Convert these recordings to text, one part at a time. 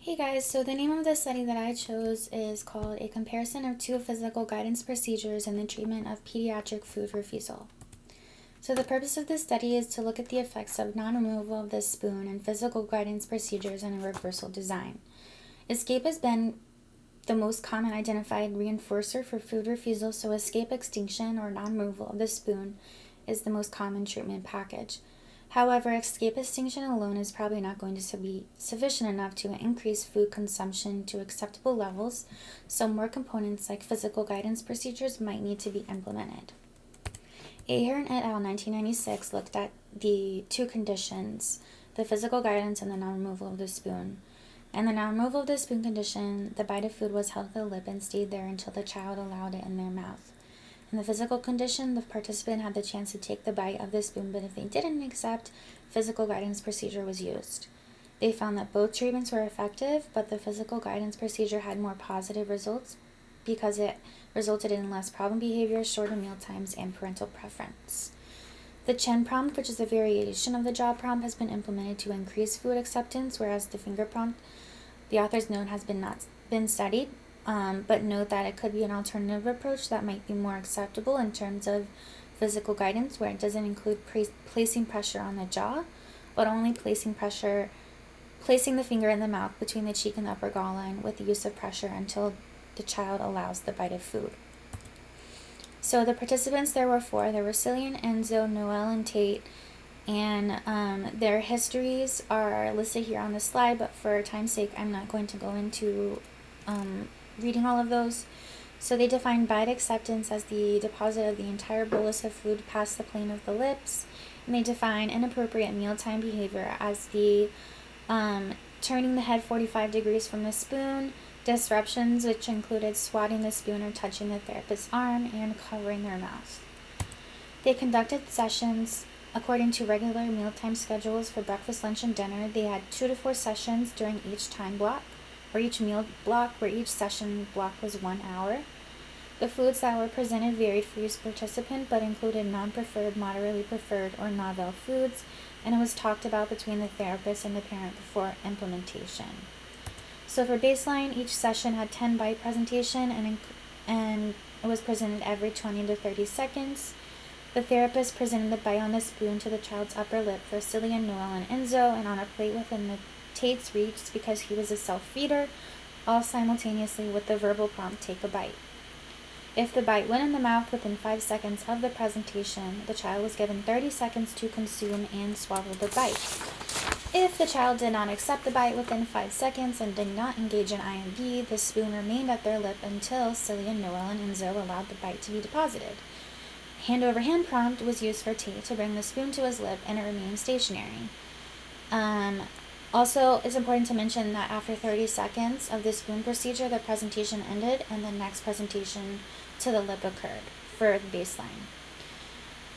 Hey guys, so the name of the study that I chose is called A Comparison of Two Physical Guidance Procedures in the Treatment of Pediatric Food Refusal. So the purpose of this study is to look at the effects of non-removal of the spoon and physical guidance procedures in a reversal design. Escape has been the most common identified reinforcer for food refusal, so escape extinction or non-removal of the spoon is the most common treatment package. However, escape extinction alone is probably not going to be sufficient enough to increase food consumption to acceptable levels, so more components like physical guidance procedures might need to be implemented. Ahern et al. 1996 looked at the two conditions, the physical guidance and the non-removal of the spoon. In the non-removal of the spoon condition, the bite of food was held at the lip and stayed there until the child allowed it in their mouth. In the physical condition, the participant had the chance to take the bite of the spoon, but if they didn't accept, physical guidance procedure was used. They found that both treatments were effective, but the physical guidance procedure had more positive results because it resulted in less problem behavior, shorter meal times, and parental preference. The Chen prompt, which is a variation of the jaw prompt, has been implemented to increase food acceptance, whereas the finger prompt, the authors note, has not been studied. But note that it could be an alternative approach that might be more acceptable in terms of physical guidance, where it doesn't include placing pressure on the jaw, but only placing the finger in the mouth between the cheek and the upper jawline with the use of pressure until the child allows the bite of food. So the participants, there were four. There were Cillian, Enzo, Noel, and Tate, and their histories are listed here on the slide, but for time's sake, I'm not going to go into reading all of those. So they define bite acceptance as the deposit of the entire bolus of food past the plane of the lips, and they define inappropriate mealtime behavior as the turning the head 45 degrees from the spoon, disruptions which included swatting the spoon or touching the therapist's arm, and covering their mouth. They conducted sessions according to regular mealtime schedules for breakfast, lunch, and dinner. They had 2 to 4 sessions during each time block, or each meal block, where each session block was 1 hour. The foods that were presented varied for each participant, but included non-preferred, moderately preferred, or novel foods, and it was talked about between the therapist and the parent before implementation. So for baseline, each session had 10 bite presentation, and it was presented every 20 to 30 seconds. The therapist presented the bite on the spoon to the child's upper lip for Cillian, Noel, and Enzo, and on a plate within the Tate's reach because he was a self-feeder, all simultaneously with the verbal prompt, take a bite. If the bite went in the mouth within 5 seconds of the presentation, the child was given 30 seconds to consume and swallow the bite. If the child did not accept the bite within 5 seconds and did not engage in IMB, the spoon remained at their lip until Cillian, Noel, and Enzo allowed the bite to be deposited. Hand-over-hand prompt was used for Tate to bring the spoon to his lip, and it remained stationary. Also, it's important to mention that after 30 seconds of the spoon procedure, the presentation ended and the next presentation to the lip occurred for the baseline.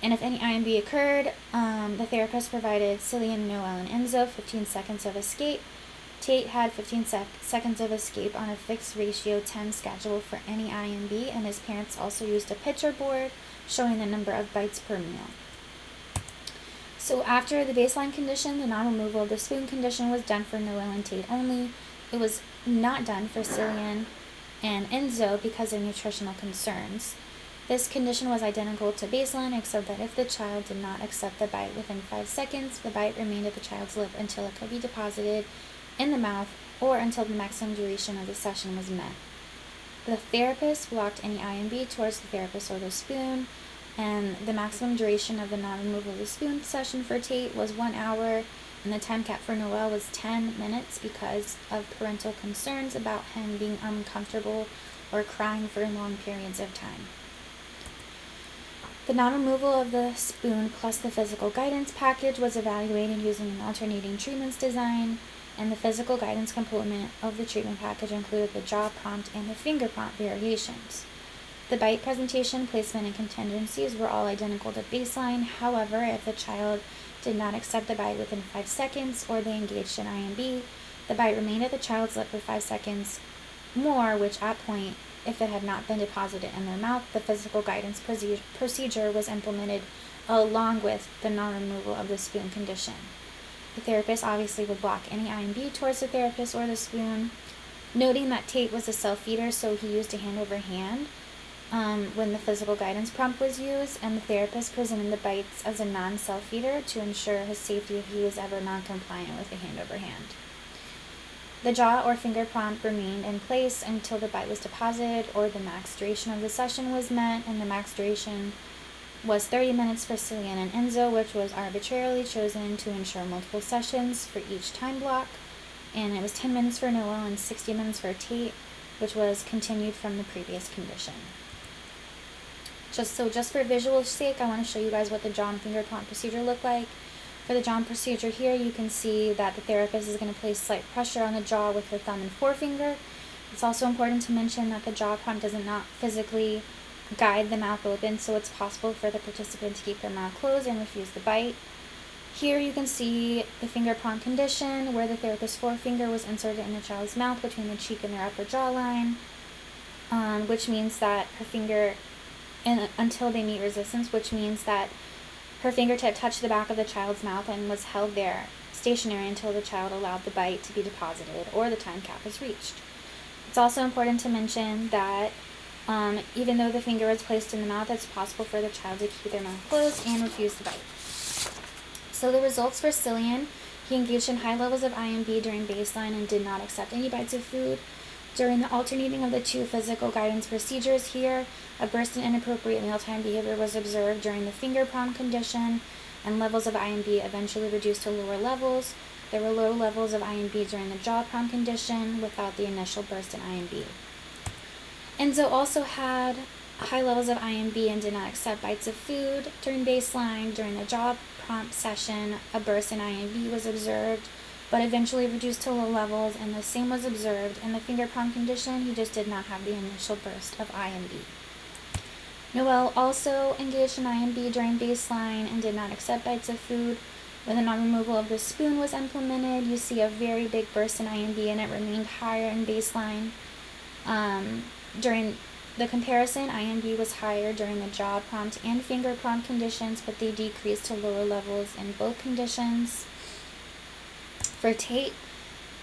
And if any IMB occurred, the therapist provided Cillian, Noel, and Enzo 15 seconds of escape. Tate had 15 seconds of escape on a fixed ratio 10 schedule for any IMB, and his parents also used a picture board showing the number of bites per meal. So after the baseline condition, the non-removal of the spoon condition was done for Noel and Tate only. It was not done for Cillian and Enzo because of nutritional concerns. This condition was identical to baseline, except that if the child did not accept the bite within 5 seconds, the bite remained at the child's lip until it could be deposited in the mouth or until the maximum duration of the session was met. The therapist blocked any IMB towards the therapist or the spoon, and the maximum duration of the non-removal of the spoon session for Tate was 1 hour, and the time cap for Noel was 10 minutes because of parental concerns about him being uncomfortable or crying for long periods of time. The non-removal of the spoon plus the physical guidance package was evaluated using an alternating treatments design, and the physical guidance component of the treatment package included the jaw prompt and the finger prompt variations. The bite presentation, placement, and contingencies were all identical to baseline. However, if the child did not accept the bite within 5 seconds or they engaged in IMB, the bite remained at the child's lip for 5 seconds more, which at point, if it had not been deposited in their mouth, the physical guidance procedure was implemented along with the non-removal of the spoon condition. The therapist obviously would block any IMB towards the therapist or the spoon, noting that Tate was a self-feeder, so he used a hand-over-hand when the physical guidance prompt was used, and the therapist presented the bites as a non-self-feeder to ensure his safety if he was ever non-compliant with the hand-over-hand. The jaw or finger prompt remained in place until the bite was deposited or the max duration of the session was met, and the max duration was 30 minutes for Cillian and Enzo, which was arbitrarily chosen to ensure multiple sessions for each time block, and it was 10 minutes for Noel and 60 minutes for Tate, which was continued from the previous condition. Just for visual sake, I want to show you guys what the jaw and finger prompt procedure looked like. For the jaw procedure here, you can see that the therapist is going to place slight pressure on the jaw with her thumb and forefinger. It's also important to mention that the jaw prompt does not physically guide the mouth open, so it's possible for the participant to keep their mouth closed and refuse the bite. Here you can see the finger prompt condition, where the therapist's forefinger was inserted in the child's mouth between the cheek and their upper jawline, which means that her finger, until they meet resistance, which means that her fingertip touched the back of the child's mouth and was held there stationary until the child allowed the bite to be deposited or the time cap was reached. It's also important to mention that even though the finger was placed in the mouth, it's possible for the child to keep their mouth closed and refuse the bite. So the results for Cillian: he engaged in high levels of IMB during baseline and did not accept any bites of food. During the alternating of the two physical guidance procedures here, a burst in inappropriate mealtime behavior was observed during the finger prompt condition, and levels of IMB eventually reduced to lower levels. There were low levels of IMB during the jaw prompt condition without the initial burst in IMB. Enzo also had high levels of IMB and did not accept bites of food during baseline. During the jaw prompt session, a burst in IMB was observed, but eventually reduced to low levels, and the same was observed in the finger prompt condition. He just did not have the initial burst of IMB. Noel also engaged in IMB during baseline and did not accept bites of food. When the non-removal of the spoon was implemented, you see a very big burst in IMB, and it remained higher in baseline. During the comparison, IMB was higher during the jaw prompt and finger prompt conditions, but they decreased to lower levels in both conditions. For Tate,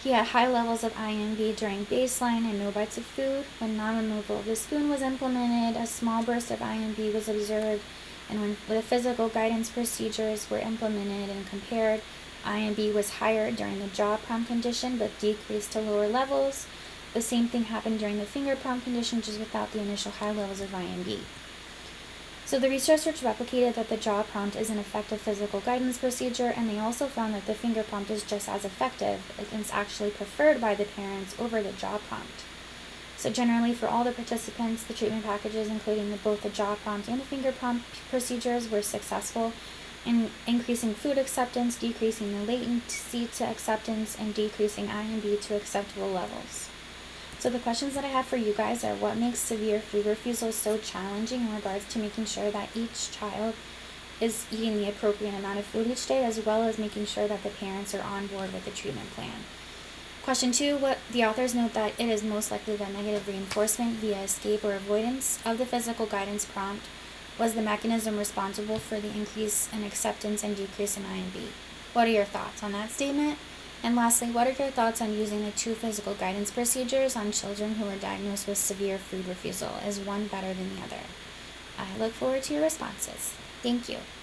he had high levels of IMB during baseline and no bites of food. When non-removal of the spoon was implemented, a small burst of IMB was observed, and when the physical guidance procedures were implemented and compared, IMB was higher during the jaw prompt condition but decreased to lower levels. The same thing happened during the finger prompt condition, just without the initial high levels of IMB. So the researchers replicated that the jaw prompt is an effective physical guidance procedure, and they also found that the finger prompt is just as effective. It's actually preferred by the parents over the jaw prompt. So generally, for all the participants, the treatment packages, including both the jaw prompt and the finger prompt procedures, were successful in increasing food acceptance, decreasing the latency to acceptance, and decreasing IMB to acceptable levels. So the questions that I have for you guys are: what makes severe food refusal so challenging in regards to making sure that each child is eating the appropriate amount of food each day, as well as making sure that the parents are on board with the treatment plan? Question 2, what the authors note that it is most likely that negative reinforcement via escape or avoidance of the physical guidance prompt was the mechanism responsible for the increase in acceptance and decrease in IMB. What are your thoughts on that statement? And lastly, what are your thoughts on using the two physical guidance procedures on children who were diagnosed with severe food refusal? Is one better than the other? I look forward to your responses. Thank you.